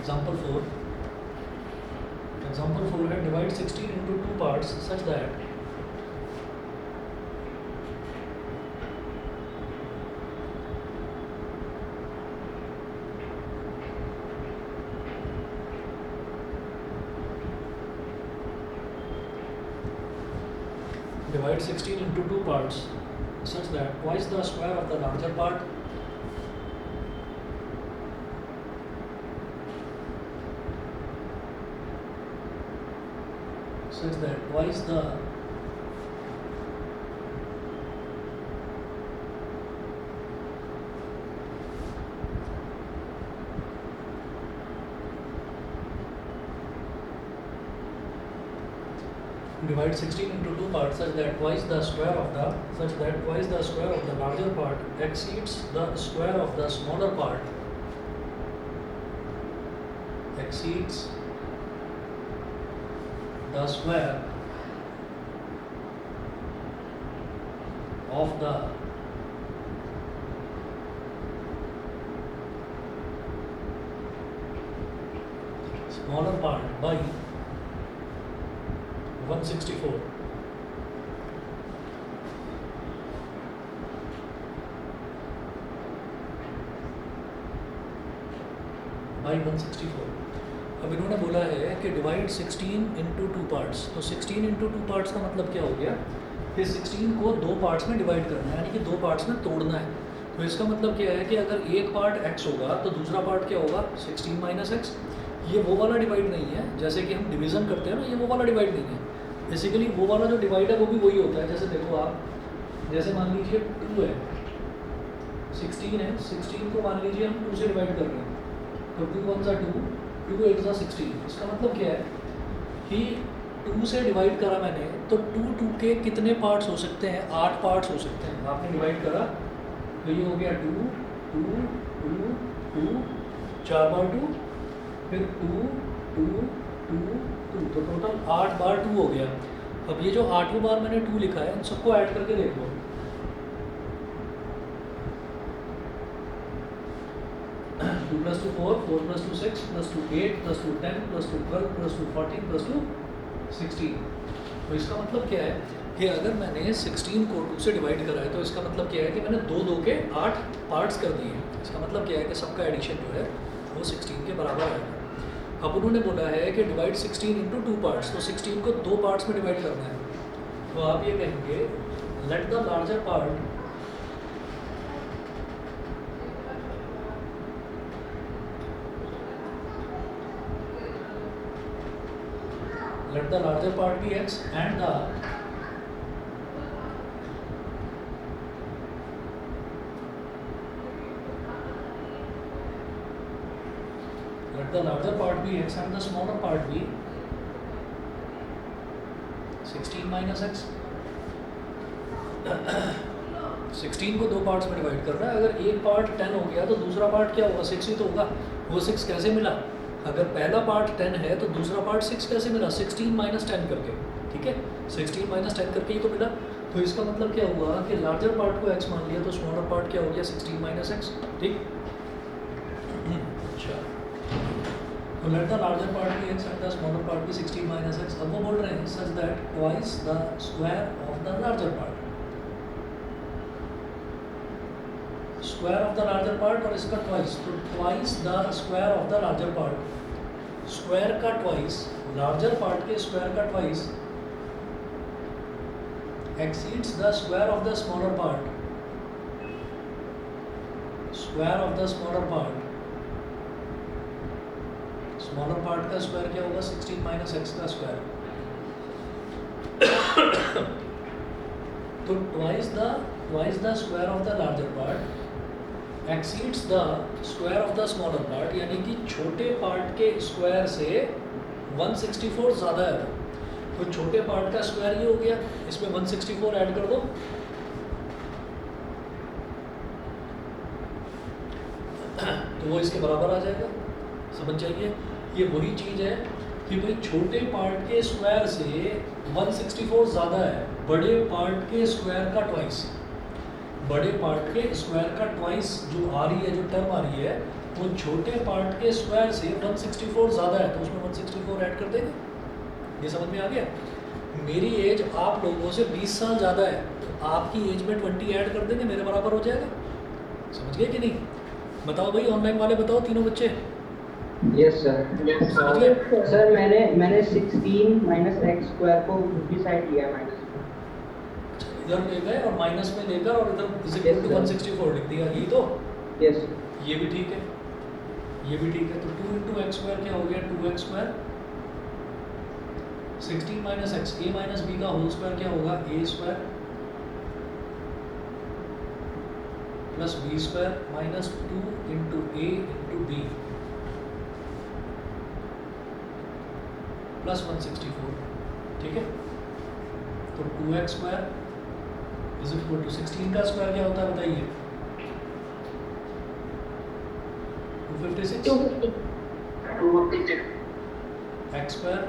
Example 4. Example 4 है divide 16 into two parts such that divide 16 into two parts such that twice the square of the larger part such that twice the divide 16 into two parts such that twice the square of the larger part exceeds the square of the smaller part exceeds the square of the smaller part by 164. By 164. अब इन्होंने बोला है कि divide 16 into two parts, तो 16 into two parts का मतलब क्या हो गया कि 16 को दो पार्ट्स में डिवाइड करना है, यानी कि दो पार्ट्स में तोड़ना है। तो इसका मतलब क्या है कि अगर एक पार्ट x होगा तो दूसरा पार्ट क्या होगा 16 माइनस एक्स। ये वो वाला डिवाइड नहीं है जैसे कि हम डिवीज़न करते हैं ना, ये वो वाला डिवाइड नहीं है। बेसिकली वो वाला जो डिवाइड है वो भी वही होता है। जैसे देखो आप, जैसे मान लीजिए 2 है, 16 है, 16 को मान लीजिए हम 2 से डिवाइड कर रहे हैं, तो 2 1 सा 2, 2 8 सा 16। इसका मतलब क्या है कि 2 से डिवाइड करा मैंने, तो 2 के कितने पार्ट्स हो सकते हैं, 8 पार्ट्स हो सकते हैं। आपने डिवाइड करा तो ये हो गया 2 2 2 2 4 बार 2, फिर 2 2 2 2, तो टोटल 8 बार 2 हो गया। अब ये जो 8वें बार मैंने 2 लिखा है, इन सबको ऐड करके देख लो। 2 + 2 4, 4 + 2 6, + 2 8, + 2 10, + 2 12, + 2 14, + 2 16। तो इसका मतलब क्या है कि अगर मैंने 16 को 2 से डिवाइड करा है तो इसका मतलब क्या है कि मैंने 2 2 के 8 पार्ट्स कर दिए हैं। इसका मतलब क्या है कि सबका एडिशन जो है वो 16 के बराबर आएगा। अब उन्होंने बोला है कि डिवाइड 16 इंटू टू पार्ट्स, तो 16 को दो पार्ट्स में डिवाइड करना है। तो आप ये कहेंगे late the larger part be x and the larger part be x and the smaller part be 16 minus x। 16 को दो पार्ट्स में डिवाइड कर रहा है। अगर एक पार्ट 10 हो गया तो दूसरा पार्ट क्या होगा 6 ही तो होगा। वो 6 कैसे मिला, अगर पहला पार्ट 10 है तो दूसरा पार्ट 6 कैसे मिला, 16 माइनस 10 करके, ठीक है, 16 माइनस 10 करके ही तो मिला। तो इसका मतलब क्या हुआ कि लार्जर पार्ट को x मान लिया तो स्मॉलर पार्ट क्या हो गया 16 माइनस एक्स, ठीक। अच्छा, तो let the larger part be x and the smaller part be 16 minus x. अब वो बोल रहे हैं such that twice the square of the larger part, square of the larger part और इसका ट्वाइस, तो twice the square of the larger part, square का twice, larger part के स्क्वायर का twice exceeds the square of the smaller part, square of the smaller part, smaller part का square क्या होगा 16 minus x का square. तो twice the square of the larger part exceeds the square of the smaller part, यानी कि छोटे part के square से 164 ज़्यादा है। तो छोटे पार्ट का स्क्वायर ये हो गया, इसमें 164 ऐड कर दो, तो वो इसके बराबर आ जाएगा। समझ जाइए, ये वही चीज़ है कि भाई छोटे पार्ट के स्क्वायर से 164 ज़्यादा है बड़े पार्ट के स्क्वायर का ट्वाइस। बड़े पार्ट के स्क्वायर का ट्वाइस जो आ रही है, जो टर्म आ रही है, वो छोटे पार्ट के स्क्वायर से 164 ज़्यादा है तो उसमें 164 ऐड कर देंगे। ये समझ में आ गया? मेरी एज आप लोगों से 20 साल ज़्यादा है तो आपकी एज में 20 ऐड कर देंगे, मेरे बराबर हो जाएगा। समझ गए कि नहीं? बताओ भाई, ऑनलाइन वाले बताओ, तीनों बच्चे। Yes sir. समझ गए? सर मैंने 16 माइनस एक्स स्क्वायर को दूसरी साइड लिया माइनस में। इधर ले गए और माइनस में लेकर और इधर इज इक्वल टू 164 लिख दिया, यही तो? यस। ये भी ठीक है, ये भी ठीक है। तो 2 इंटू एक्स स्क्वायर क्या हो गया? 2x square. 16 minus x, a minus b का होल स्क्वायर क्या होगा? A square plus b square minus 2 into a into b plus 164। ठीक है? तो 2x square is equal to 16 का स्क्वायर क्या होता है बताइए? 256। 256 एक्स स्क्वायर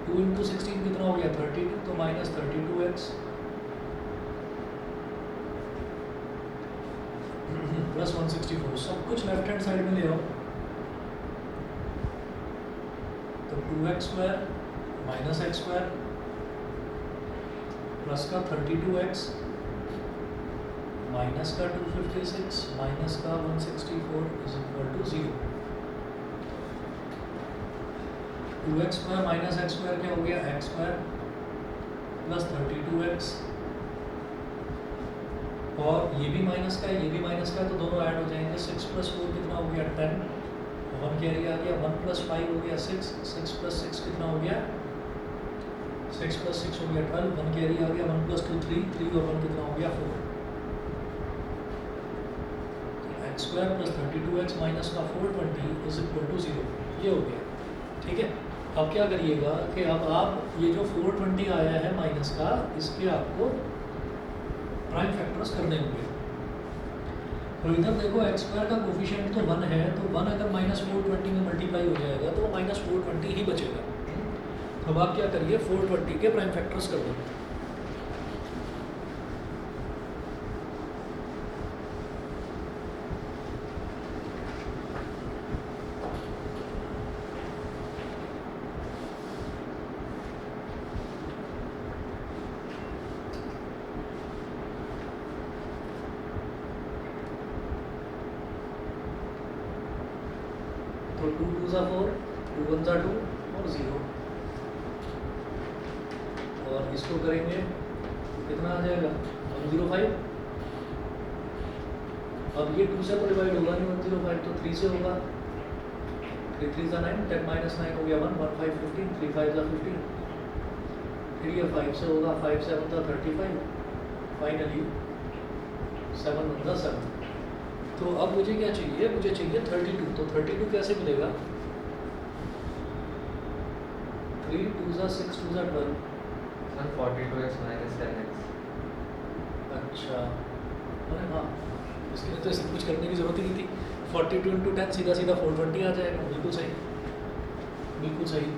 2 इंटू 16 कितना हो गया? 32, तो माइनस 32x प्लस 164। सब कुछ लेफ्ट हैंड साइड में ले आओ। तो 2x square minus x square plus का 32x माइनस का 256 माइनस का 164 is equal to 0। 2x square minus x square क्या हो गया? एक्स स्क्वायर प्लस 32x, और ये भी माइनस का है, ये भी माइनस का है, तो दोनों ऐड हो जाएंगे। 6 प्लस 4 कितना हो गया? 10। 1 कैरी आ गया। 1 प्लस 5 हो गया 6। 6 प्लस 6 कितना हो गया? 6 प्लस 6 हो गया 12। 1 कैरी आ गया। 1 प्लस 2 3, 3 और 1 कितना हो गया? 4। तो x square plus 32x minus का 420 इज इक्वल टू 0। ये हो गया। ठीक है? अब क्या करिएगा कि अब आप ये जो 420 आया है माइनस का, इसके आपको प्राइम फैक्टर्स करने होंगे। तो इधर देखो एक्स स्क्वायर का कोफिशिएंट तो 1 है, तो 1 अगर माइनस 420 में मल्टीप्लाई हो जाएगा तो वो माइनस 420 ही बचेगा। अब आप क्या करिए, 420 के प्राइम फैक्टर्स कर दो। तो 2 2 ज़ा 4, 2 1 ज़ा 2 और 0, और इसको करेंगे तो कितना आ जाएगा? 105। अब ये 2 से तो डिवाइड होगा नहीं 105, तो 3 से होगा। 3 3 ज़ा 9, 10 माइनस 9 हो गया 1, 1 5 15, 3 5 ज़ा 15। फिर ये 5 से होगा, 5 7 ज़ा 35, फाइनली 7 1 ज़ा 7। तो अब मुझे क्या चाहिए? मुझे चाहिए 32। तो 32 कैसे मिलेगा? 3 2 ज़ा 6, 2 ज़ा 12। Sir 42x minus 10x। अच्छा, अरे हाँ, इसके लिए तो ऐसे कुछ करने की ज़रूरत ही नहीं थी। 42 इंटू 10 सीधा सीधा 420 आ जाएगा। बिल्कुल सही, बिल्कुल सही।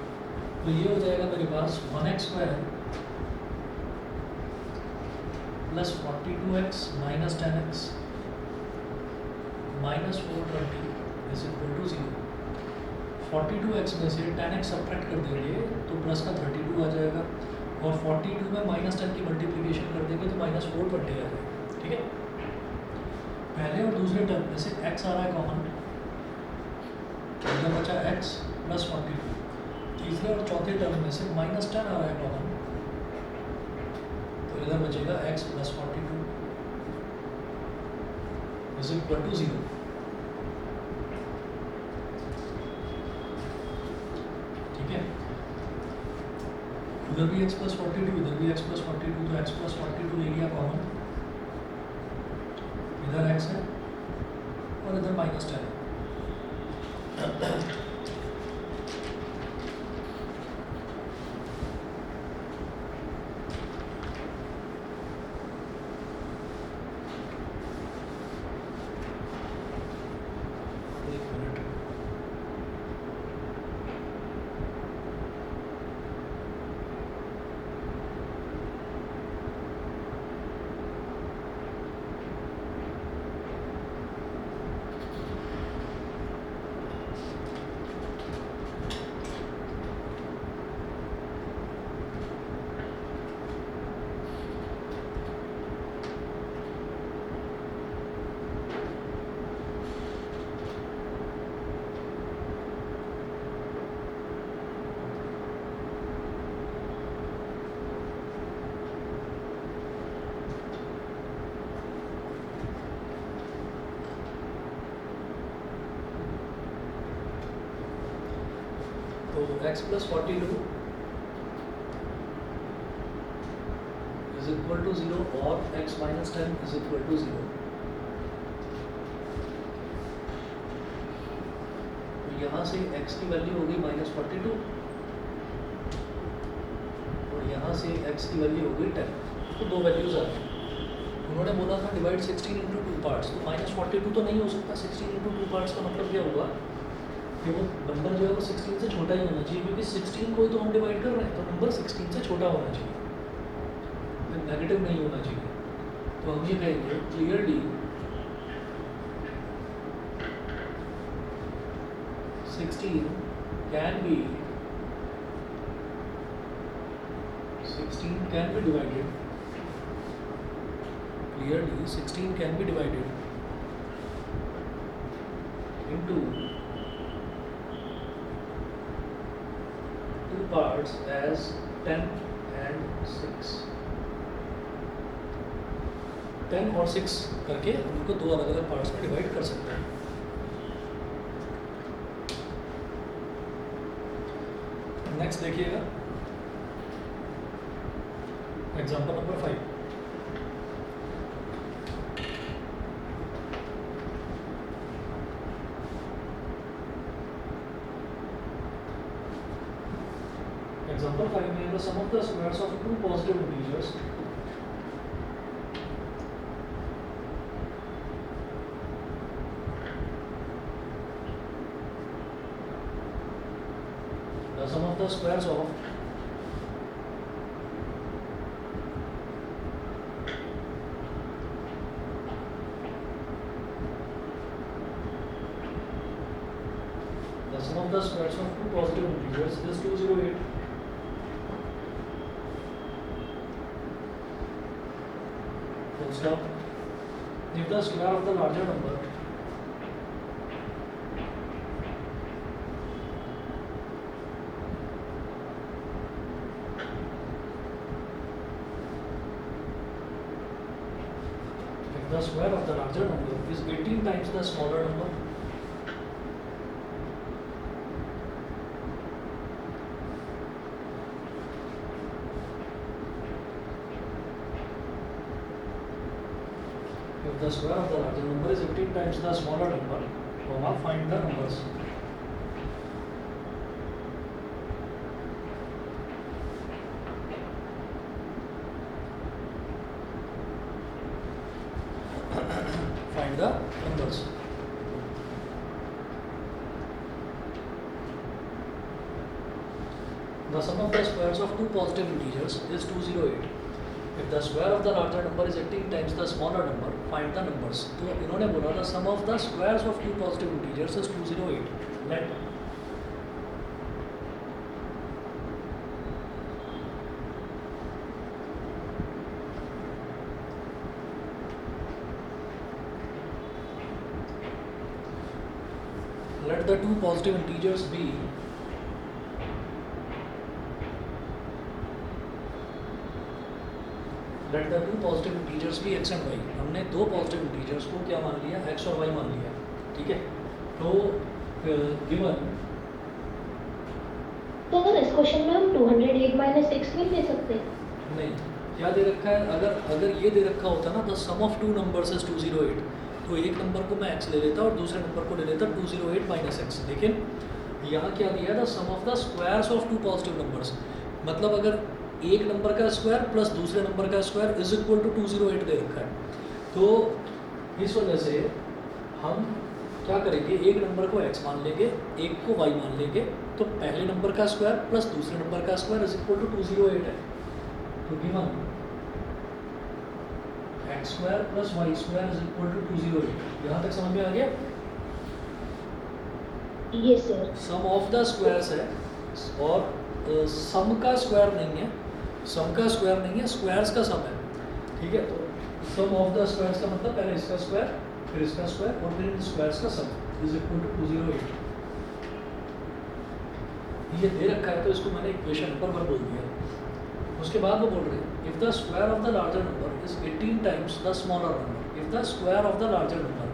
तो ये हो जाएगा मेरे पास 1x square plus 42x minus 10x minus 420 is equal to 0। 42x में से 10x सब्ट्रैक्ट कर देंगे तो प्लस का 32 आ जाएगा, और 42 में माइनस 10 की मल्टीप्लिकेशन कर देंगे तो माइनस 420 आ जाएगा। ठीक है? पहले और दूसरे टर्म में से x आ रहा है कॉमन, इधर बचा x प्लस 42। तीसरे और चौथे टर्म में से माइनस 10 आ रहा है कॉमन, तो इधर बचेगा x plus 42 is equal to 0। ठीक है? इधर भी x प्लस 42, इधर भी x प्लस 42, तो x प्लस 42 ले लिया कॉमन, इधर x है और इधर माइनस 10 है। एक minute, x plus 42 is equal to 0 और x minus 10 is equal to 0. तो यहाँ से x की वैल्यू होगी -42 और यहाँ से x की वैल्यू होगी 10. तो दो वैल्यूज आ गई. उन्होंने बोला था डिवाइड 16 इंटू 2 पार्ट्स, तो -42 तो नहीं हो सकता. 16 इंटू 2 पार्ट्स का मतलब क्या हुआ कि वो नंबर जो है वो 16 से छोटा ही होना चाहिए, क्योंकि 16 को ही तो हम डिवाइड कर रहे हैं, तो नंबर 16 से छोटा होना चाहिए, नेगेटिव नहीं होना चाहिए. तो हम ये कहेंगे clearly 16 can be divided. Clearly 16 can be divided into 2 parts as 10 and 6. 10 और 6 करके उनको दो अलग अलग पार्ट्स में डिवाइड कर सकते हैं. नेक्स्ट देखिएगा एग्जाम्पल नंबर 5. Example 5 में the sum of the squares of two positive integers the sum of the squares of two positive integers is 208. Full stop. If the square of the larger number is 18 times the smaller number, if the square of the larger number is 18 times the smaller number, comma, find the numbers. Find the numbers. The sum of the squares of two positive integers is 208. If the square of the larger number is 18 times the smaller number, find the numbers. तो इन्होंने बोला the sum of the squares of two positive integers is 208. Let the two positive integers be x and y. हमने दो positive integers को क्या मान लिया, x और y मान लिया. ठीक है, तो गिवन तो अगर इस क्वेश्चन में हम 208 माइनस 6 नहीं ले सकते? नहीं, क्या दे रखा है, अगर ये दे रखा होता ना the sum of two numbers is 208, तो एक नंबर को मैं x ले लेता और दूसरे नंबर को ले लेता 208 माइनस x. लेकिन यहाँ क्या दिया the sum of the squares of two positive numbers, मतलब अगर एक नंबर का स्क्वायर प्लस दूसरे नंबर का स्क्वायर इज इक्वल टू 208 दे रखा है. तो इस वजह से हम क्या करेंगे, एक नंबर को x मान लेंगे, एक को y मान लेंगे, तो पहले नंबर का स्क्वायर प्लस दूसरे नंबर का स्क्वायर इज इक्वल टू 208 है. तो given x square plus y square is equal to 208. यहाँ तक समझ में आ गया? Yes sir. Sum of the squares है और सम का स्क्वायर नहीं है, सम का स्क्वायर नहीं है, स्क्वायर्स का सम है. ठीक है, तो सम ऑफ द स्क्वायर्स का मतलब पहले इसका स्क्वायर फिर इसका स्क्वायर और फिर इन स्क्वायर्स का सम इज इक्वल टू 208. ये दे रखा है तो इसको मैंने इक्वेशन नंबर 1 बोल दिया. उसके बाद वो बोल रहे हैं if the square of the larger number is 18 times the smaller number, if the square of the larger number,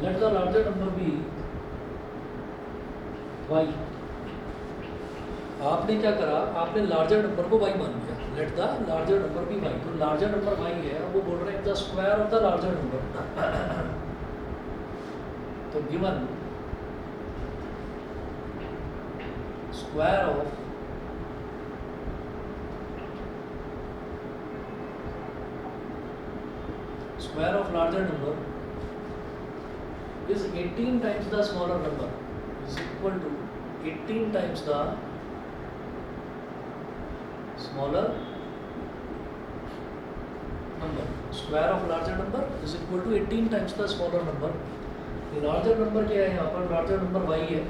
let the larger number be y. आपने क्या करा, आपने लार्जर नंबर को वाई मान लिया, let the larger number be y. तो larger number y है, अब वो बोल रहे हैं the square of the larger number. तो given square of larger number is 18 times the smaller number is equal to 18 times the smaller number. Square of larger number is equal to 18 times the smaller number. Larger number क्या है यहाँ पर, larger number y है,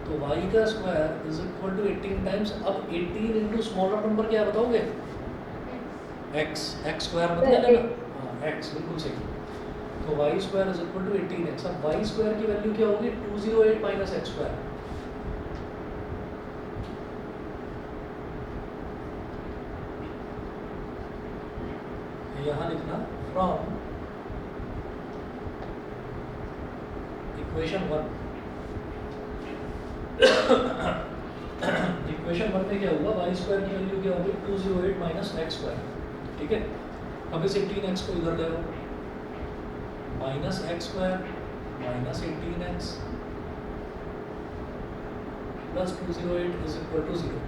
तो y का square is equal to 18 times. अब 18 into smaller number क्या है बताओगे? x, x स्क्वायर मतलब है ना, हाँ x बिल्कुल सही। तो y square is equal to 18x। अब y स्क्वायर की वैल्यू क्या होगी? 208 माइनस x स्क्वायर। यहाँ लिखना फ्रॉम इक्वेशन 1। इक्वेशन 1 में क्या हुआ, वाई स्क्वायर की वैल्यू क्या होगी? 208 माइनस एक्स स्क्वायर। ठीक है, अब इस 18x को इधर ले आओ, minus x square minus 18x plus 208 is equal to 0।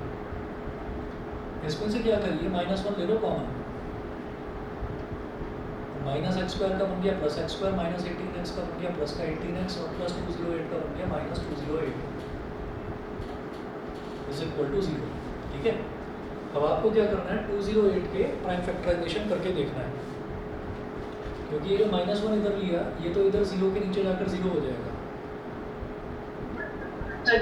इसमें से क्या करिए, -1 ले लो कॉमन, माइनस एक्स स्क्वायर का बन गया plus x square, minus 18x का बन गया प्लस का 18x और प्लस 208 का बन गया माइनस 208 इज इक्वल टू 0। ठीक है, अब आपको क्या करना है, 208 के प्राइम फैक्टराइजेशन करके देखना है, क्योंकि ये जो -1 इधर लिया, ये तो इधर 0 के नीचे जाकर 0 हो जाएगा।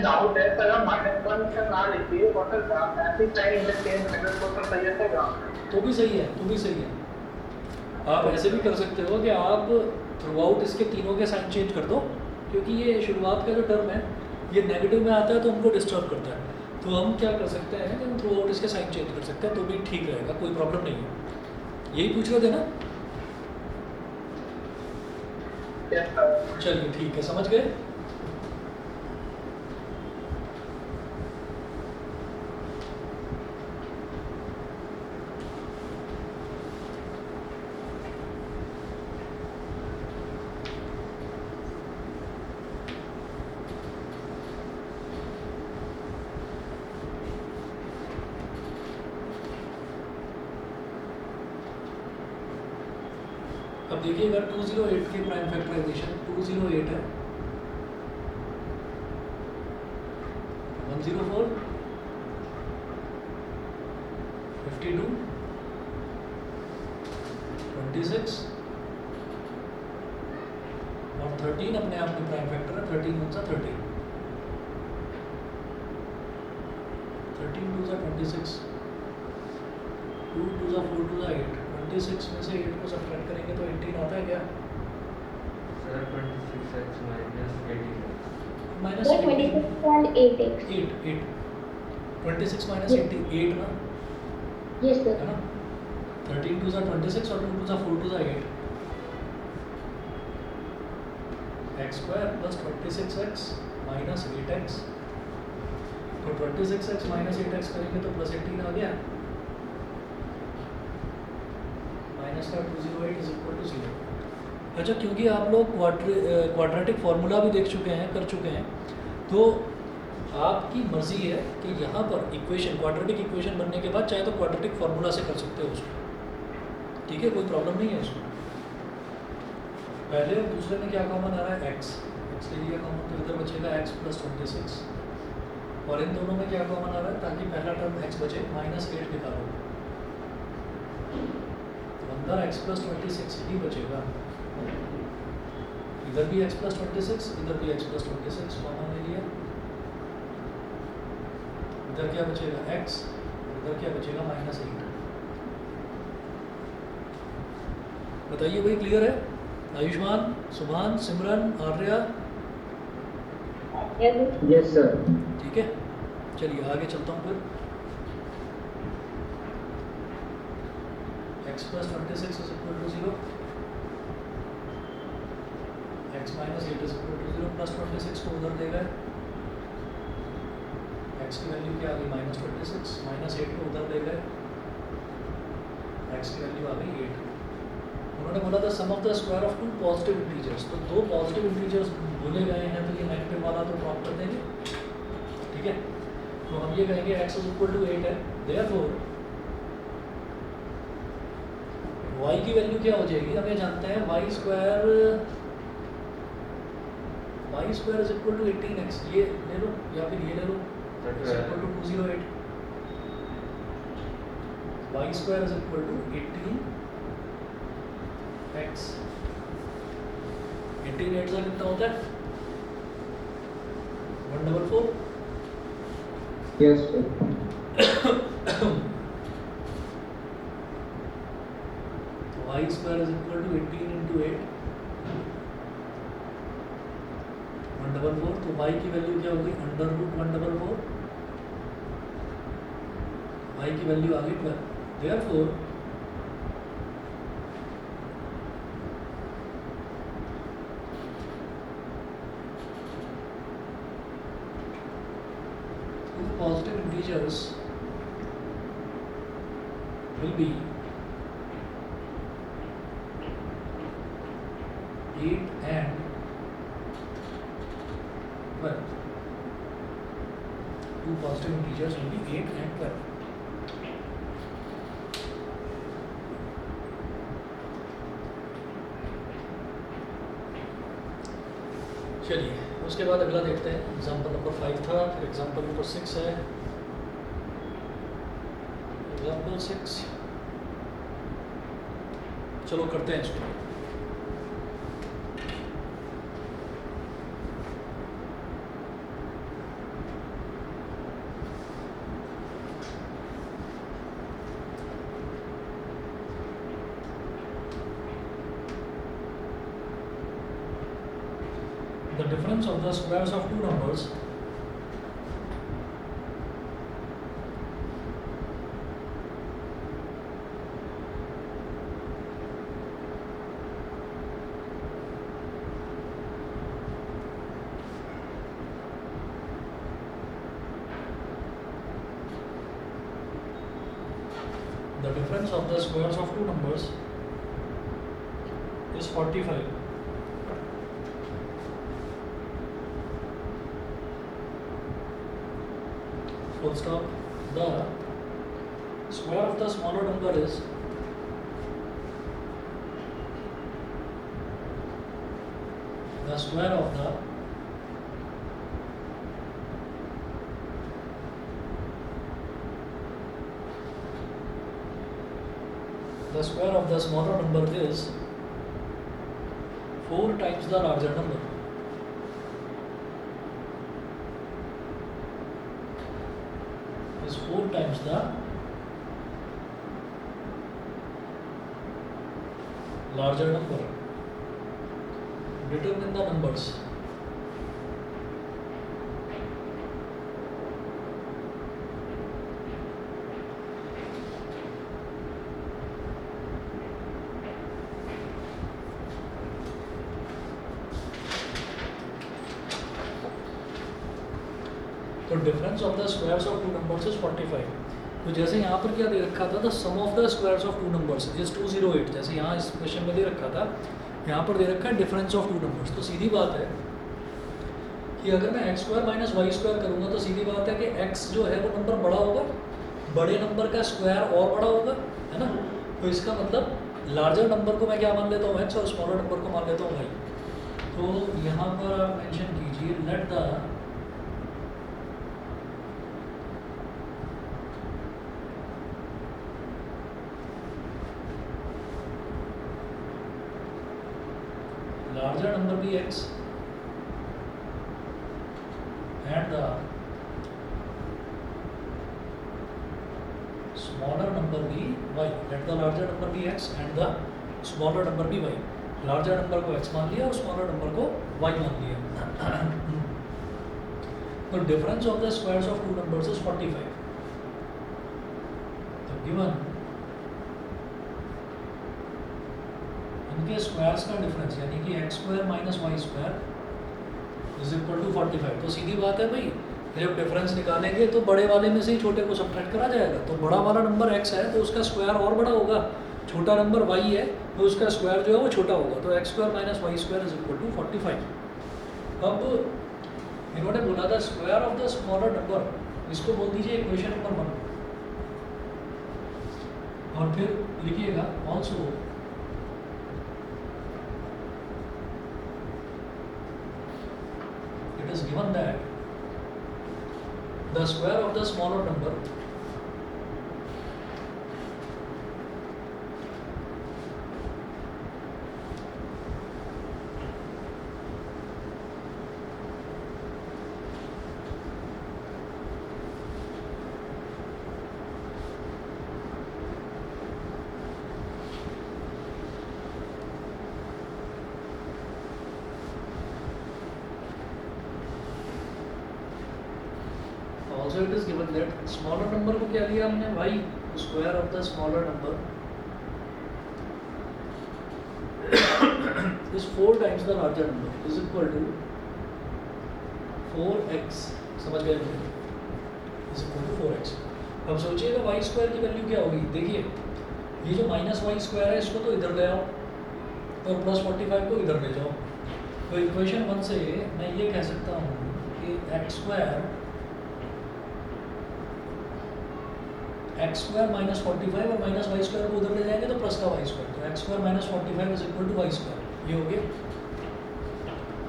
डाउट है सर, हम -1 का ना लिखिए और सर ऐसे टाइम इंटरचेंज करने को तो सही है, तो भी सही है, तो भी सही है। आप ऐसे भी कर सकते हो कि आप थ्रू आउट इसके तीनों के साइन चेंज कर दो, क्योंकि ये शुरुआत का जो टर्म है ये नेगेटिव में आता है तो हमको डिस्टर्ब करता है। तो हम क्या कर सकते हैं कि हम थ्रू आउट इसके साइन चेंज कर सकते हैं, तो भी ठीक रहेगा, कोई प्रॉब्लम नहीं है। यही पूछ रहे थे ना? चलिए ठीक है, समझ गए। अब देखिए, अगर 208 की प्राइम फैक्टराइजेशन 208 है, 104 52 26 और 13 अपने आप में प्राइम फैक्टर है। 13 वन सा 30, 13 2 सा 26, 2 2 सा 4 2 सा 8, 26 में से 8 को सब्ट्रैक्ट करेंगे तो 18 आता है क्या? Sir 26x minus 18x minus 26 and 8x. 8 26 minus 8 ना, Yes sir. है ना? 13 2 सा 26 और 2 2 सा 4 2 सा 8, x square plus 26x minus 8x। तो 26x माइनस 8x करेंगे तो प्लस 18 आ गया, माइनस का 208 इज इक्वल टू 0। अच्छा, क्योंकि आप लोग क्वाड्रेटिक फार्मूला भी देख चुके हैं, कर चुके हैं, तो आपकी मर्जी है कि यहाँ पर इक्वेशन, क्वाड्रेटिक इक्वेशन बनने के बाद चाहे तो क्वाड्रेटिक फार्मूला से कर सकते हो उसको। ठीक है, कोई प्रॉब्लम नहीं है उसमें। पहले और दूसरे में क्या कॉमन आ रहा है? x ले लिया कॉमन, तो इधर बचेगा x प्लस 26, और इन दोनों में क्या कॉमन आ रहा है, ताकि पहला टर्म x बचे, -8 निकालो, अंदर x प्लस 26 ही बचेगा। इधर भी x प्लस 26, इधर भी x प्लस 26 कॉमन ले लिया, इधर क्या बचेगा x, इधर क्या बचेगा -8। बताइए भाई, क्लियर है? आयुष्मान, सुभान, सिमरन, आर्या, यस सर। ठीक है। चलिए आगे चलता हूँ फिर। x plus 26 is equal to 0, x minus eight is equal to 0 plus 26 को उधर देगा, x की वैल्यू क्या आ गई माइनस 26, माइनस 8 को उधर देगा, x की वैल्यू आ गई 8। उन्होंने बोला था sum of the square of two positive integers, तो दो पॉजिटिव इंटीजर्स बोले गए हैं तो ये नेगेटिव वाला तो ड्रॉप कर देंगे, ठीक है। तो हम ये कहेंगे x इज इक्वल टू 8 है, देयरफॉर y की वैल्यू क्या हो जाएगी, हम ये जानते हैं y square is equal to 18x, ये ले लो या फिर ये ले लो, is equal to 208, y square is equal to 18x, 18 8 का कितना होता है 144, Yes, sir. y square is equal to 18 into 8 144, तो y की वैल्यू क्या होगी अंडर रूट 144, y की वैल्यू आ गई 12, therefore two positive integers will be 8 and 12. Two positive integers will be 8 and 12. चलिए उसके बाद अगला देखते हैं, एग्जाम्पल नंबर 5 था, फिर एग्जाम्पल नंबर 6 है। एग्जाम्पल 6 चलो करते हैं इसको। The difference of the squares of two numbers is 45. Full stop. The square of the smaller number is the square of the smaller number is 4 times the larger number. Is 4 times the larger number. Determine the numbers. तो difference of the squares of two numbers is 45। तो जैसे यहाँ पर क्या दे रखा था, the sum of the squares of two numbers is 208, जैसे यहाँ इस क्वेश्चन में दे रखा था, यहाँ पर दे रखा है डिफरेंस ऑफ टू नंबर्स। तो सीधी बात है कि अगर मैं x square minus y square करूँगा तो सीधी बात है कि एक्स जो है वो नंबर बड़ा होगा, बड़े नंबर का स्क्वायर और बड़ा होगा, है ना। तो इसका मतलब लार्जर नंबर को मैं क्या मान लेता हूँ एक्स, और स्मॉलर नंबर को मान लेता हूँ वाई। तो यहाँ पर आप मेंशन कीजिए let the larger number be x and the smaller number be y. Let the larger number be x and the smaller number be y. Larger number को x मान लिया और smaller number को y मान लिया। तो difference of the squares of two numbers is 45. तो given in उनके स्क्वायर्स का डिफरेंस यानी कि x square minus y square is equal to 45। तो सीधी बात है भाई, जब डिफरेंस निकालेंगे तो बड़े वाले में से ही छोटे को सब्ट्रैक्ट करा जाएगा। तो बड़ा वाला नंबर x है तो उसका स्क्वायर और बड़ा होगा, छोटा नंबर y है तो उसका स्क्वायर जो है वो छोटा होगा। तो x square minus y square is equal to 45। अब इन्होंने बोला था square of the smaller number, इसको बोल दीजिए इक्वेशन नंबर 1। और फिर लिखिएगा also it is given that the square of the smaller number also it is given that smaller number को क्या लिया हमने y, square of the smaller number is 4 times the larger number is equal to 4x, समझ गए मुझे, is equal to 4x। अब सोचिएगा y square की वैल्यू क्या होगी। देखिए ये जो माइनस वाई स्क्वायर है इसको तो इधर ले आओ और प्लस 45 को इधर ले जाओ। तो इक्वेशन 1 से मैं ये कह सकता हूँ कि एक्स स्क्वायर माइनस 45 और माइनस वाई स्क्वायर को उधर ले जाएंगे तो प्लस का वाई स्क्वायर। तो x square minus 45 is equal to y square, ये हो गया।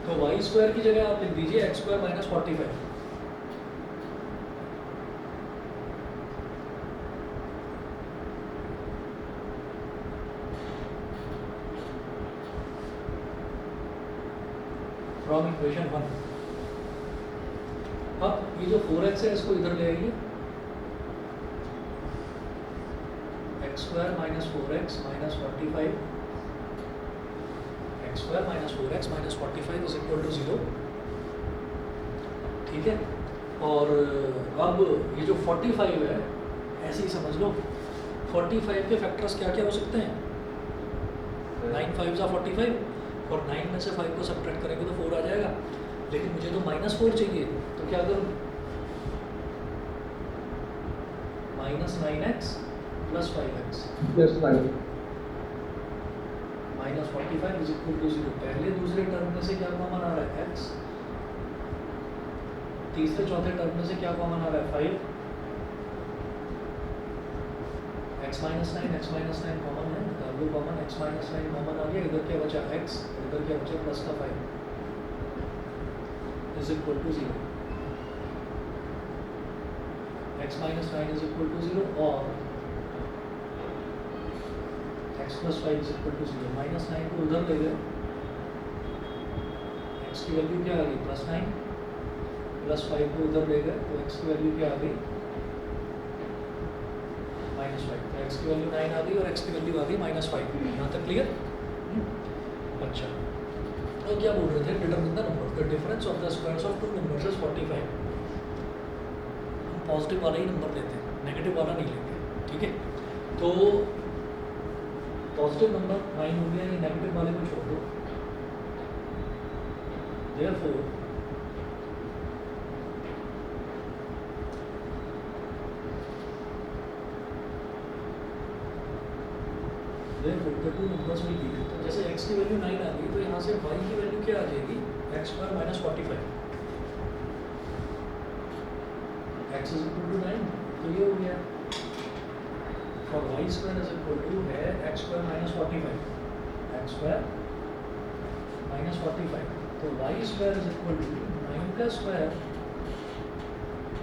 तो वाई स्क्वायर की जगह आप लिख दीजिए x square minus 45। From equation 1। अब ये जो 4x है इसको इधर ले आइए, x square minus 4x minus 45, x square minus 4x minus 45 is equal to 0। ठीक है, और अब ये जो 45 है ऐसे ही समझ लो, 45 के फैक्टर्स क्या क्या हो सकते हैं। 9 5 जा 45 और 9 में से 5 को सब्ट्रैक्ट करेंगे तो 4 आ जाएगा। लेकिन मुझे तो -4 चाहिए, तो क्या करूँ, -9x plus 5x plus 5 minus 45 is equal to 0। पहले दूसरे टर्म में से क्या कॉमन आ रहा है, x। तीसरे चौथे टर्म में से क्या कॉमन आ रहा है, 5। x माइनस 9 कॉमन है, वो कॉमन x माइनस 9 कॉमन आ गया। इधर क्या बचा x, इधर क्या बचा प्लस का 5 is equal to 0। x minus 9 is equal to 0 और x plus 5 is equal to 0। Minus 9 को उधर ले गए, x की वैल्यू क्या आ गई प्लस 9, प्लस 5 को उधर ले गए तो x की वैल्यू क्या आ गई -5। तो x की वैल्यू 9 आ गई और x की वैल्यू आ गई -5। यहाँ तक क्लियर। अच्छा, तो क्या बोल रहे थे, determine the number, the difference of the squares of two numbers is 45। हम पॉजिटिव वाला ही नंबर लेते हैं, नेगेटिव वाला नहीं लेते। ठीक है, तो पॉजिटिव नंबर 9 हो गया, ये नेगेटिव वाले को छोड़ दो। Therefore the two numbers will be, तो जैसे x की वैल्यू 9 आ गई तो यहाँ से y की वैल्यू क्या आ जाएगी, x square minus 45। x is equal to 9, तो ये हो गया। और y square is equal to है x square minus 45, x square minus 45। तो y square is equal to 9 का स्क्वायर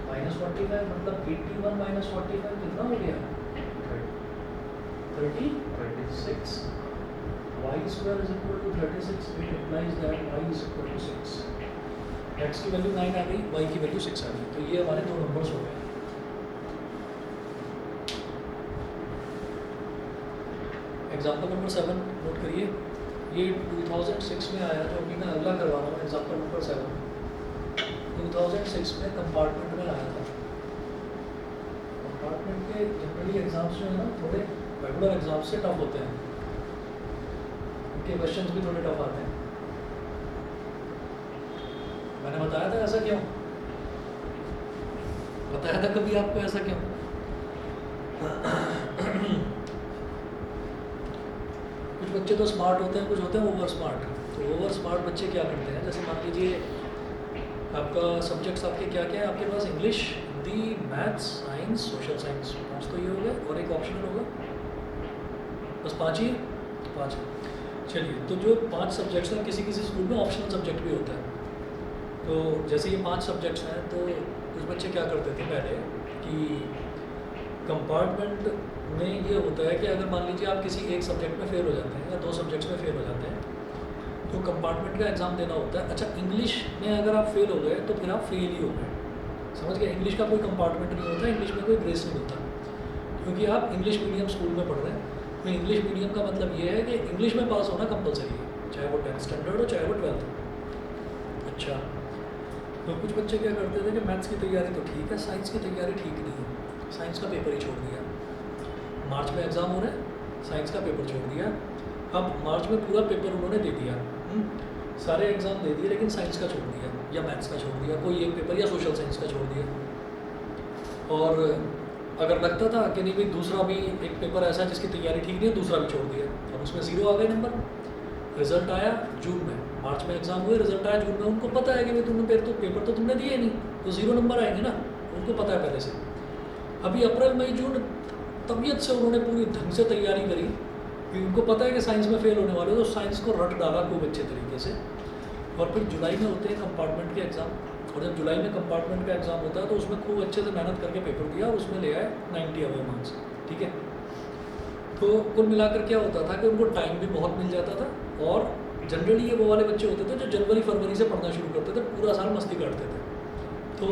माइनस 45 मतलब 81 माइनस 45 कितना हो गया, 36। Y square is equal to 36, it implies that y is equal to 6। X की value 9 आ गई, वाई की वैल्यू 6 आ गई। तो ये हमारे दो नंबर्स हो गए। एग्जाम्पल नंबर 7 नोट करिए, ये 2006 में आया, जो अभी मैं अगला करवा रहा हूँ। एग्जाम्पल नंबर 7 2006 में कंपार्टमेंट में आया था। कंपार्टमेंट के जनरली एग्जाम्स जो है ना थोड़े रेगुलर एग्जाम्स से टफ होते हैं। के क्वेश्चंस भी थोड़े टफ आते हैं। मैंने बताया था ऐसा क्यों? बताया था कभी आपको ऐसा क्यों? कुछ बच्चे तो स्मार्ट होते हैं, कुछ होते हैं ओवर स्मार्ट। तो ओवर स्मार्ट बच्चे क्या करते हैं, जैसे मान लीजिए आपका सब्जेक्ट्स आपके क्या क्या है, आपके पास English, Hindi, maths, science, social science, 5 तो ये हो गया और एक ऑप्शनल होगा, बस 5 ही, 5। चलिए, तो जो 5 सब्जेक्ट्स हैं, किसी किसी स्कूल में ऑप्शनल सब्जेक्ट भी होता है। तो जैसे ये 5 सब्जेक्ट्स हैं, तो कुछ बच्चे क्या करते थे पहले कि कंपार्टमेंट में ये होता है कि अगर मान लीजिए आप किसी एक सब्जेक्ट में फेल हो जाते हैं या 2 सब्जेक्ट्स में फेल हो जाते हैं, तो कंपार्टमेंट का एग्ज़ाम देना होता है। अच्छा, इंग्लिश में अगर आप फेल हो गए तो फिर आप फेल ही हो गए, समझ गए? इंग्लिश का कोई कंपार्टमेंट नहीं होता, इंग्लिश में कोई ग्रेस नहीं होता, क्योंकि आप इंग्लिश मीडियम स्कूल में पढ़ रहे हैं। तो इंग्लिश मीडियम का मतलब ये है कि इंग्लिश में पास होना कंपलसरी है, चाहे वो 10th स्टैंडर्ड हो, चाहे वो 12th। अच्छा, तो कुछ बच्चे क्या करते थे कि मैथ्स की तैयारी तो ठीक है, साइंस की तैयारी ठीक नहीं है, साइंस का पेपर ही छोड़ दिया। मार्च में एग्ज़ाम हो रहा है, साइंस का पेपर छोड़ दिया। अब मार्च में पूरा पेपर उन्होंने दे दिया, सारे एग्ज़ाम दे दिए, लेकिन साइंस का छोड़ दिया या मैथ्स का छोड़ दिया, कोई एक पेपर या सोशल साइंस का छोड़ दिया। और अगर लगता था कि नहीं भाई दूसरा भी एक पेपर ऐसा है जिसकी तैयारी ठीक नहीं है, दूसरा भी छोड़ दिया, और उसमें 0 आ गए नंबर। रिजल्ट आया जून में, मार्च में एग्ज़ाम हुए, रिजल्ट आया जून में, उनको पता है कि भाई तुमने पेपर तो तुमने दिए नहीं, तो 0 नंबर आएंगे ना, उनको पता है पहले से। अभी अप्रैल मई जून तबीयत से उन्होंने पूरी ढंग से तैयारी करी कि उनको पता है कि साइंस में फेल होने वाले, तो साइंस को रट डाला खूब अच्छे तरीके से। और फिर जुलाई में होते हैं कंपार्टमेंट के एग्ज़ाम, और जब जुलाई में कंपार्टमेंट का एग्ज़ाम होता है तो उसमें खूब अच्छे से मेहनत करके पेपर दिया और उसमें ले आए 90 अबव मार्क्स, ठीक है। तो कुल मिलाकर क्या होता था कि उनको टाइम भी बहुत मिल जाता था, और जनरली ये वो वाले बच्चे होते थे जो जनवरी फरवरी से पढ़ना शुरू करते थे, पूरा साल मस्ती करते थे। तो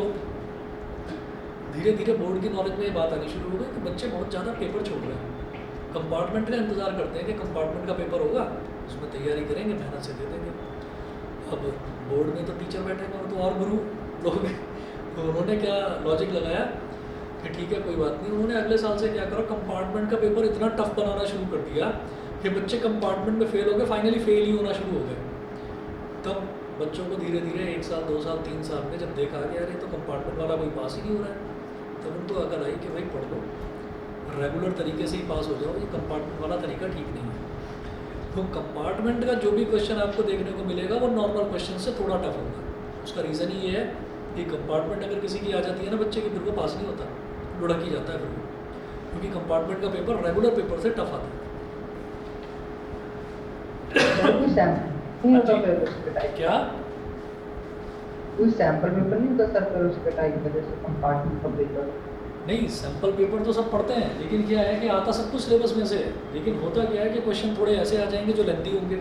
धीरे धीरे बोर्ड की नॉलेज में ये बात आनी शुरू हो गई कि बच्चे बहुत ज़्यादा पेपर छोड़ रहे हैं, कंपार्टमेंट का इंतज़ार करते हैं कि कंपार्टमेंट का पेपर होगा, उसमें तैयारी करेंगे, मेहनत से दे देंगे। अब बोर्ड में तो टीचर बैठेंगे और तो और गुरु लोग, तो उन्होंने क्या लॉजिक लगाया कि ठीक है कोई बात नहीं, उन्होंने अगले साल से क्या करा, कंपार्टमेंट का पेपर इतना टफ बनाना शुरू कर दिया कि बच्चे कंपार्टमेंट में फेल हो गए, फाइनली फेल ही होना शुरू हो गए। तब बच्चों को धीरे धीरे 1 साल 2 साल 3 साल में जब देखा गया अरे तो कंपार्टमेंट वाला कोई पास ही नहीं हो रहा है, तब उनको अकल आई कि भाई पढ़ लो, रेगुलर तरीके से ही पास हो जाओ, ये कंपार्टमेंट वाला तरीका ठीक नहीं है। तो कंपार्टमेंट का जो भी क्वेश्चन आपको देखने को मिलेगा वो नॉर्मल क्वेश्चन से थोड़ा टफ होगा। उसका रीज़न ही ये है कि कंपार्टमेंट अगर किसी की आ जाती है ना बच्चे की, फिर वो पास नहीं होता, लुढ़क ही जाता है फिर वो, क्योंकि कंपार्टमेंट का पेपर रेगुलर पेपर से टफ आता है। क्या कोई सैंपल पेपर नहीं होता सर फिर उसके टाइप का, जैसे कंपार्टमेंट का पेपर? नहीं, सैम्पल पेपर तो सब पढ़ते हैं, लेकिन क्या है कि आता सब कुछ सिलेबस में से है, लेकिन होता क्या है कि क्वेश्चन थोड़े ऐसे आ जाएंगे जो लेंथी होंगे,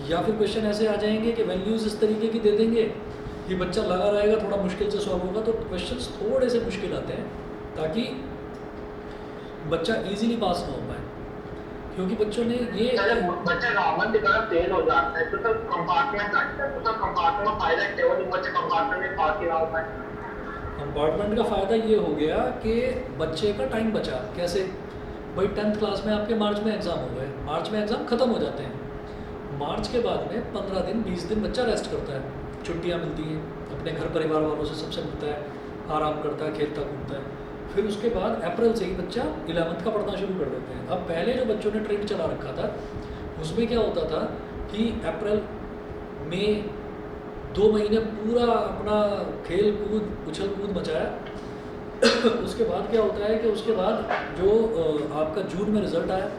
या फिर क्वेश्चन ऐसे आ जाएंगे कि वैल्यूज़ इस तरीके की दे देंगे कि बच्चा लगा रहेगा, थोड़ा मुश्किल से सॉल्व होगा। तो क्वेश्चंस थोड़े से मुश्किल आते हैं ताकि बच्चा इजीली पास ना हो पाए, क्योंकि बच्चों ने ये बच्चे नॉर्मल की तरह फेल हो जाते हैं, तो कंपार्टमेंट लगता है, तो कंपार्टमेंट में फायदा क्या है, बच्चे कंपार्टमेंट में पास ही ना हो पाए। कंपार्टमेंट का फ़ायदा ये हो गया कि बच्चे का टाइम बचा। कैसे भाई, 10th क्लास में आपके मार्च में एग्ज़ाम हो गए, मार्च में एग्ज़ाम ख़त्म हो जाते हैं, मार्च के बाद में 15 दिन 20 दिन बच्चा रेस्ट करता है, छुट्टियां मिलती हैं, अपने घर परिवार वालों से सबसे मिलता है, आराम करता है, खेलता कूदता है। फिर उसके बाद अप्रैल से ही बच्चा 11th का पढ़ना शुरू कर देते हैं। अब पहले जो बच्चों ने ट्रेंड चला रखा था उसमें क्या होता था कि अप्रैल मई 2 महीने पूरा अपना खेल कूद उछल कूद मचाया। उसके बाद क्या होता है कि उसके बाद जो आपका जून में रिज़ल्ट आया,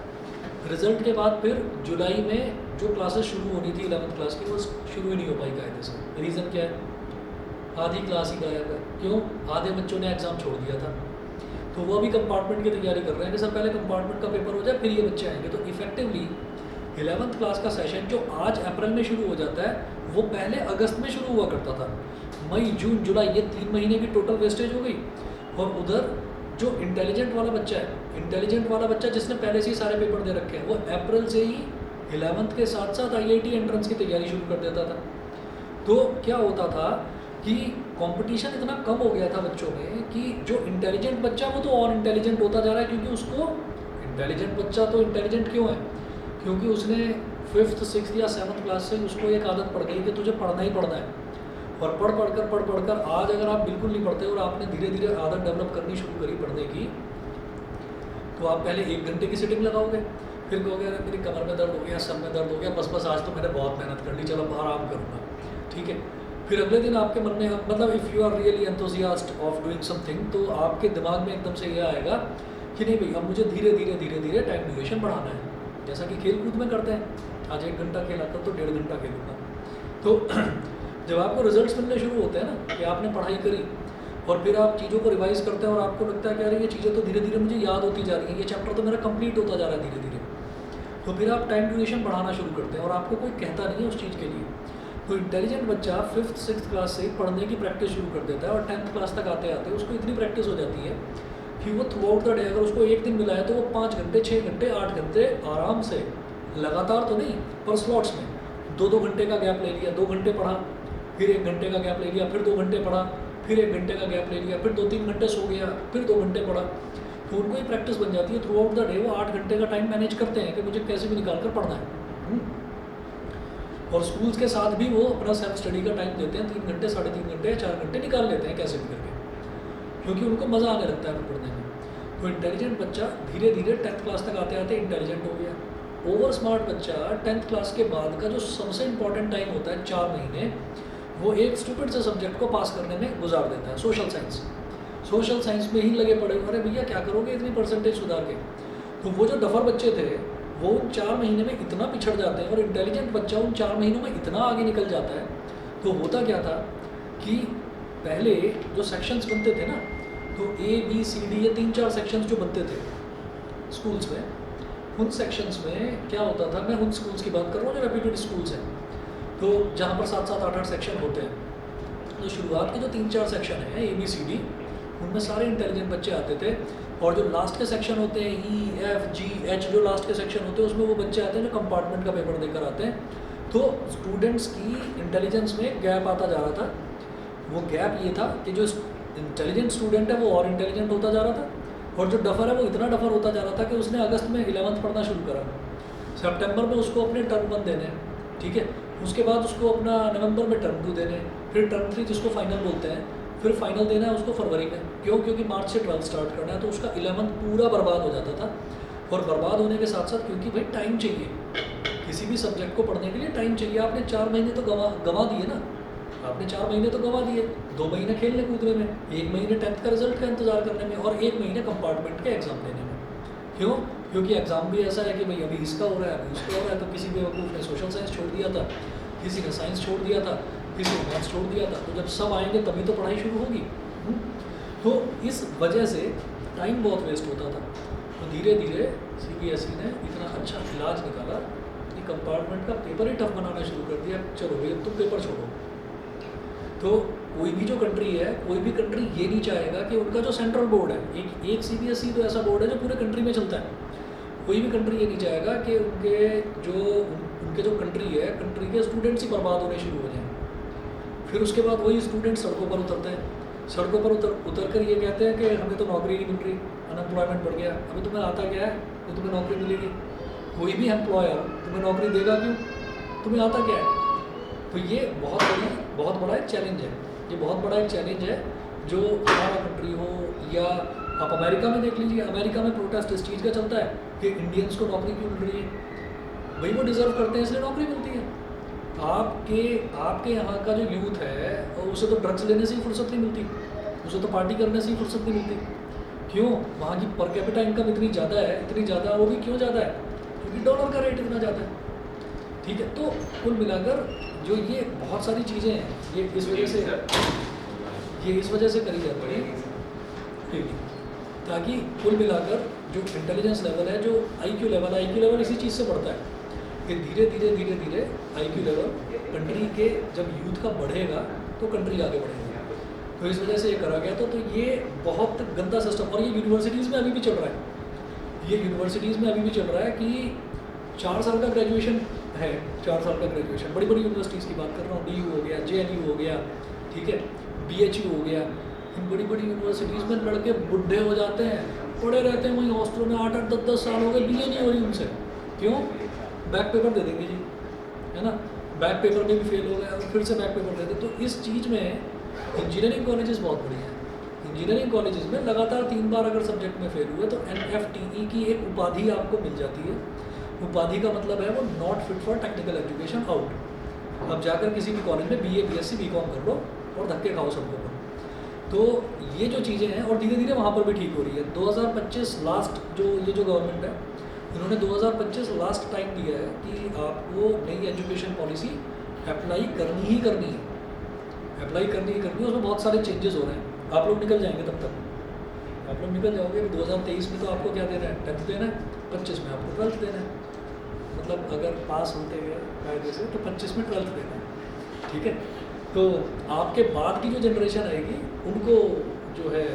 रिज़ल्ट के बाद फिर जुलाई में जो क्लासेस शुरू होनी थी 11th क्लास की वो शुरू ही नहीं हो पाई कायदे से। रीज़न क्या है, आधी क्लास ही गायब है। क्यों? आधे बच्चों ने एग्ज़ाम छोड़ दिया था, तो वो भी कंपार्टमेंट की तैयारी कर रहे हैं कि सर पहले कंपार्टमेंट का पेपर हो जाए फिर ये बच्चे आएंगे। तो इफेक्टिवली 11th क्लास का सेशन जो आज अप्रैल में शुरू हो जाता है वो पहले अगस्त में शुरू हुआ करता था। मई जून जुलाई ये 3 महीने की टोटल वेस्टेज हो गई। और उधर जो इंटेलिजेंट वाला बच्चा है, इंटेलिजेंट वाला बच्चा जिसने पहले से ही सारे पेपर दे रखे हैं, वो अप्रैल से ही 11th के साथ साथ IIT एंट्रेंस की तैयारी शुरू कर देता था। तो क्या होता था कि कंपटीशन इतना कम हो गया था बच्चों में कि जो इंटेलिजेंट बच्चा वो तो और इंटेलिजेंट होता जा रहा है, क्योंकि उसको इंटेलिजेंट बच्चा तो इंटेलिजेंट क्यों है, क्योंकि उसने 5th 6th या 7th क्लास से उसको एक आदत पड़ गई कि तुझे पढ़ना ही पढ़ना है, और पढ़ कर आज अगर आप बिल्कुल नहीं पढ़ते और आपने धीरे धीरे आदत डेवलप करनी शुरू करी पढ़ने की, तो आप पहले 1 घंटे की सिटिंग लगाओगे, फिर कहोगे अरे मेरी कमर में दर्द हो गया, सर में दर्द हो गया, बस आज तो मैंने बहुत मेहनत कर ली, चलो अब आराम करूँगा, ठीक है। फिर अगले दिन आपके मन में मतलब if you are really enthusiast of doing something, तो आपके दिमाग में एकदम से ये आएगा कि नहीं भाई अब मुझे धीरे धीरे टाइम ड्यूरेशन बढ़ाना है, जैसा कि खेल कूद में करते हैं, आज 1 घंटा खेला था तो 1.5 घंटा खेलूँगा। तो जब आपको रिजल्ट्स मिलने शुरू होते हैं ना कि आपने पढ़ाई करी और फिर आप चीज़ों को रिवाइज करते हैं और आपको लगता है कि अरे ये चीज़ें तो धीरे धीरे मुझे याद होती जा रही हैं, ये चैप्टर तो मेरा कंप्लीट होता जा रहा है धीरे धीरे, तो फिर आप टाइम ड्यूरेशन बढ़ाना शुरू करते हैं और आपको कोई कहता नहीं है उस चीज़ के लिए। तो इंटेलिजेंट बच्चा 5th 6th क्लास से पढ़ने की प्रैक्टिस शुरू कर देता है और 10th क्लास तक आते आते उसको इतनी प्रैक्टिस हो जाती है कि वो थ्रू आउट द डे अगर उसको एक दिन मिला है तो वो 5 घंटे 6 घंटे 8 घंटे आराम से, लगातार तो नहीं पर स्लॉट्स में 2-2 घंटे का गैप ले लिया, 2 घंटे पढ़ा, फिर 1 घंटे का गैप ले लिया, फिर 2 घंटे पढ़ा, फिर 1 घंटे का गैप ले लिया, फिर 2-3 घंटे सो गया, फिर 2 घंटे पढ़ा। तो उनको ये प्रैक्टिस बन जाती है, थ्रू आउट द डे वो 8 घंटे का टाइम मैनेज करते हैं कि मुझे कैसे भी निकाल कर पढ़ना है। और स्कूल्स के साथ भी वो अपना सेल्फ स्टडी का टाइम देते हैं, 3 घंटे 3.5 घंटे 4 घंटे निकाल लेते हैं कैसे भी करके, क्योंकि उनको मज़ा आने लगता है पढ़ने में। तो इंटेलिजेंट बच्चा धीरे धीरे 10th क्लास तक आते आते इंटेलिजेंट हो गया। ओवर स्मार्ट बच्चा 10th क्लास के बाद का जो सबसे इंपॉर्टेंट टाइम होता है 4 महीने, वो एक स्टूपिड से सब्जेक्ट को पास करने में गुजार देता है, सोशल साइंस। सोशल साइंस में ही लगे पड़े, अरे भैया क्या करोगे इतनी परसेंटेज सुधार के। तो वो जो डफर बच्चे थे वो उन 4 महीने में इतना पिछड़ जाते हैं और इंटेलिजेंट बच्चा उन 4 महीनों में इतना आगे निकल जाता है। तो होता क्या था कि पहले जो सेक्शंस बनते थे ना, तो ABCD ये 3-4 सेक्शंस जो बनते थे स्कूल्स में, उन सेक्शंस में क्या होता था, मैं उन स्कूल्स की बात कर रहा हूँ जो रेप्यूटेड स्कूल्स हैं, तो जहाँ पर 7-7 8-8 सेक्शन होते हैं। तो शुरुआत के जो 3-4 सेक्शन हैं ABCD, उनमें सारे इंटेलिजेंट बच्चे आते थे, और जो लास्ट के सेक्शन होते हैं EFGH जो लास्ट के सेक्शन होते हैं उसमें वो बच्चे आते हैं जो कंपार्टमेंट का पेपर देकर आते हैं। तो स्टूडेंट्स की इंटेलिजेंस में गैप आता जा रहा था। वो गैप ये था कि जो इंटेलिजेंट स्टूडेंट है वो और इंटेलिजेंट होता जा रहा था, और जो डफर है वो इतना डफर होता जा रहा था कि उसने अगस्त में 11th पढ़ना शुरू करा, सितंबर में उसको अपने टर्म 1 देने, ठीक है, उसके बाद उसको अपना नवंबर में टर्म 2 देने, फिर टर्म 3 जिसको फाइनल बोलते हैं, फिर फाइनल देना है उसको फरवरी में। क्यों? क्योंकि मार्च से 12th स्टार्ट करना है, तो उसका 11th पूरा बर्बाद हो जाता था। और बर्बाद होने के साथ साथ क्योंकि भाई टाइम चाहिए, किसी भी सब्जेक्ट को पढ़ने के लिए टाइम चाहिए। आपने 4 महीने तो गंवा दिए ना, आपने 4 महीने तो गंवा दिए, 2 महीने खेलने कूदने में, 1 महीने 10th का रिजल्ट का इंतजार करने में, और 1 महीने कंपार्टमेंट के एग्जाम देने में। क्यों? क्योंकि एग्जाम भी ऐसा है कि भाई अभी इसका हो रहा है, अभी उसका हो रहा है, तो किसी बेवकूफ़ ने सोशल साइंस छोड़ दिया था, किसी ने साइंस छोड़ दिया था, किसी ने मैथ्स छोड़ दिया था, तो जब सब आएंगे तभी तो पढ़ाई शुरू होगी। तो इस वजह से टाइम बहुत वेस्ट होता था। तो धीरे धीरे CBSE ने इतना अच्छा इलाज निकाला कि कंपार्टमेंट का पेपर ही टफ बनाना शुरू कर दिया। चलो भैया तुम पेपर छोड़ो। तो कोई भी जो कंट्री है, कोई भी कंट्री ये नहीं चाहेगा कि उनका जो सेंट्रल बोर्ड है, एक CBSE तो ऐसा बोर्ड है जो पूरे कंट्री में चलता है, कोई भी कंट्री ये नहीं चाहेगा कि उनके जो कंट्री है, कंट्री के स्टूडेंट्स ही बर्बाद होने शुरू हो जाएं। फिर उसके बाद वही स्टूडेंट सड़कों पर उतरते हैं, सड़कों पर उतर कर ये कहते हैं कि हमें तो नौकरी नहीं मिल रही, अनएम्प्लॉयमेंट बढ़ गया। अभी तुम्हें आता क्या है तो तुम्हें नौकरी मिलेगी? कोई भी एम्प्लॉयर तुम्हें नौकरी देगा क्यों? तुम्हें आता क्या है? तो ये बहुत बड़ा एक चैलेंज है। ये बहुत बड़ा एक चैलेंज है जो हमारा कंट्री हो, या आप अमेरिका में देख लीजिए, अमेरिका में प्रोटेस्ट इस चीज़ का चलता है कि इंडियंस को नौकरी क्यों मिल रही है। भाई वो डिज़र्व करते हैं इसलिए नौकरी मिलती है। आपके यहाँ का जो यूथ है उसे तो ड्रग्स लेने से ही फुर्सत नहीं मिलती, उसे तो पार्टी करने से ही फुर्सत नहीं मिलती। क्यों? वहाँ की पर कैपिटा इनकम इतनी ज़्यादा, वो भी क्यों ज़्यादा है? क्योंकि डॉलर का रेट इतना ज़्यादा है। ठीक है, तो कुल मिलाकर जो ये बहुत सारी चीज़ें हैं, ये इस वजह से करी जाती है, ठीक है, ताकि कुल मिलाकर जो इंटेलिजेंस लेवल है, जो IQ लेवल इसी चीज़ से बढ़ता है कि धीरे धीरे IQ लेवल कंट्री के जब यूथ का बढ़ेगा तो कंट्री आगे बढ़ेगी। तो इस वजह से ये करा गया था। तो ये बहुत गंदा सिस्टम, और ये यूनिवर्सिटीज़ में अभी भी चल रहा है। ये यूनिवर्सिटीज़ में अभी भी चल रहा है कि 4 साल का ग्रेजुएशन है, 4 साल का ग्रेजुएशन, बड़ी बड़ी यूनिवर्सिटीज़ की बात कर रहा हूँ, DU हो गया, JNU हो गया, ठीक है, BHU हो गया। इन बड़ी बड़ी यूनिवर्सिटीज़ में लड़के बुढ़े हो जाते हैं, पढ़े रहते हैं वहीं हॉस्टलों में, 8-8 10-10 साल हो गए, BA नहीं हो रही उनसे। क्यों? बैक पेपर दे देंगे जी, है ना, बैक पेपर में भी फेल हो गया और फिर से बैक पेपर दे दे। तो इस चीज़ में इंजीनियरिंग कॉलेजेस बहुत बढ़िया हैं। इंजीनियरिंग कॉलेजेस में लगातार 3 बार अगर सब्जेक्ट में फेल हुए तो NFTE की एक उपाधि आपको मिल जाती है। उपाधि का मतलब है वो not fit for technical education out. अब जाकर किसी भी कॉलेज में BA BSc BCom कर लो और धक्के खाओ सबको को। तो ये जो चीज़ें हैं और धीरे धीरे वहाँ पर भी ठीक हो रही है। 2025 लास्ट जो गवर्नमेंट है, इन्होंने 2025 लास्ट टाइम दिया है कि आपको नई एजुकेशन पॉलिसी अप्लाई करनी ही करनी है, अप्लाई करनी ही करनी है। उसमें बहुत सारे चेंजेस हो रहे हैं, आप लोग निकल जाएंगे तब तक, आप लोग निकल जाओगे। 2023 में तो आपको क्या देना है, 10th देना है, 25 में आपको 12th देना है। मतलब अगर पास होते गए कायदे से तो 25 में 12th देना है, ठीक है। तो आपके बाद की जो जनरेशन आएगी उनको जो है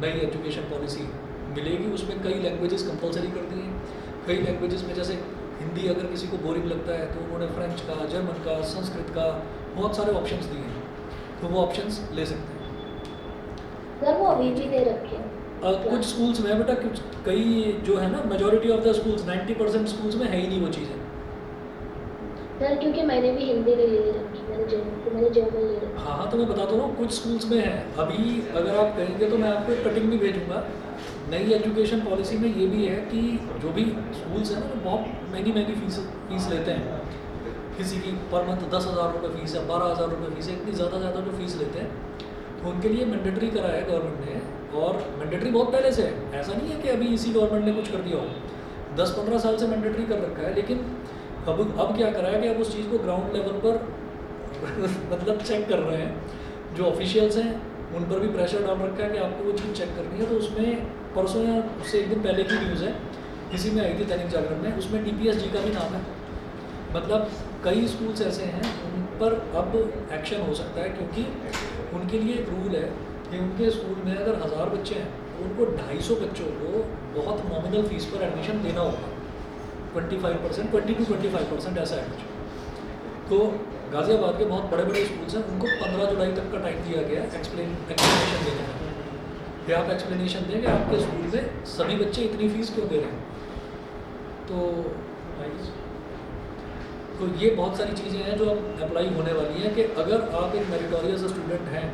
नई एजुकेशन पॉलिसी मिलेगी। उसमें कई लैंग्वेजेस कंपलसरी कर दी हैं। कई लैंग्वेजेस में जैसे हिंदी अगर किसी को बोरिंग लगता है तो उन्होंने फ्रेंच का, जर्मन का, संस्कृत का बहुत सारे ऑप्शंस दिए हैं, तो वो ऑप्शंस ले सकते हैं। सर वो अभी भी दे रखे हैं। कुछ स्कूल्स में बेटा, कुछ कई जो है ना, majority of the schools 90% schools में है ही नहीं वो चीज़ें। सर क्योंकि मैंने भी हिंदी नहीं ले रखी, मैंने जर्मन ले रखी। हाँ तो मैं बताता हूँ कुछ स्कूल्स में है। अभी अगर आप कहेंगे तो मैं आपको एक कटिंग भी भेजूंगा। नई एजुकेशन पॉलिसी में ये भी है कि जो भी स्कूल्स हैं ना, वो बहुत महंगी फीस लेते हैं। किसी की पर मंथ 10,000 रुपये फीस है, 12,000 रुपये फीस है, इतनी ज़्यादा जो फीस लेते हैं, तो उनके लिए मैंडेटरी करा है गवर्नमेंट ने। और मैंडेटरी बहुत पहले से है, ऐसा नहीं है कि अभी इसी गवर्नमेंट ने कुछ कर दिया हो। 10-15 साल से मैंडेटरी कर रखा है। लेकिन अब क्या करा है कि अब उस चीज़ को ग्राउंड लेवल पर मतलब चेक कर रहे हैं। जो ऑफिशियल्स हैं उन पर भी प्रेशर डाल रखा है कि आपको वो चीज़ चेक करनी है। तो उसमें परसों या उससे एक दिन पहले की न्यूज़ है, इसी में आई थी दैनिक जागरण में, उसमें TPSG का भी नाम है। मतलब कई स्कूल्स ऐसे हैं उन पर अब एक्शन हो सकता है, क्योंकि उनके लिए एक रूल है कि उनके स्कूल में अगर 1000 बच्चे हैं तो उनको 250 बच्चों को बहुत नॉमिनल फीस पर एडमिशन देना होगा। 25%, 20 to 25% ऐसा है कुछ। तो गाज़ियाबाद के बहुत बड़े बड़े स्कूल्स हैं, उनको 15 जुलाई तक का टाइम दिया गया है एक्सप्लेनेशन देने का। कि आप एक्सप्लेनेशन दें कि आपके स्कूल में सभी बच्चे इतनी फ़ीस क्यों दे रहे हैं। तो ये बहुत सारी चीज़ें हैं जो अब अप्लाई होने वाली हैं कि अगर आप एक मेरिटोरियस स्टूडेंट हैं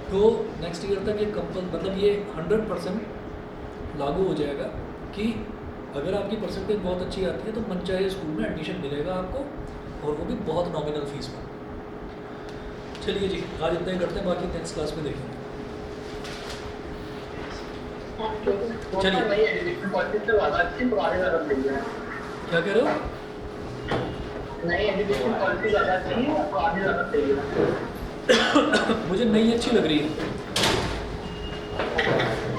तो नेक्स्ट ईयर तक ये मतलब ये 100% लागू हो जाएगा कि अगर आपकी परसेंटेज बहुत अच्छी आती है तो मनचाहे स्कूल में एडमिशन मिलेगा आपको, और वो भी बहुत नॉमिनल फीस पर। चलिए जी, आज इतना ही करते हैं, बाकी नेक्स्ट क्लास में देखेंगे। चलिए। नई एजुकेशन पॉलिसी से ज़्यादा अच्छी पुरानी ज़्यादा सही है। क्या कह रहे हो? नई एजुकेशन पॉलिसी ज़्यादा अच्छी है, पुरानी ज़्यादा सही है। मुझे नई अच्छी लग रही है।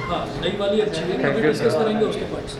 हाँ, नई वाली अच्छी है, Thank you, डिस्कस sir. करेंगे उसके पार्ट्स।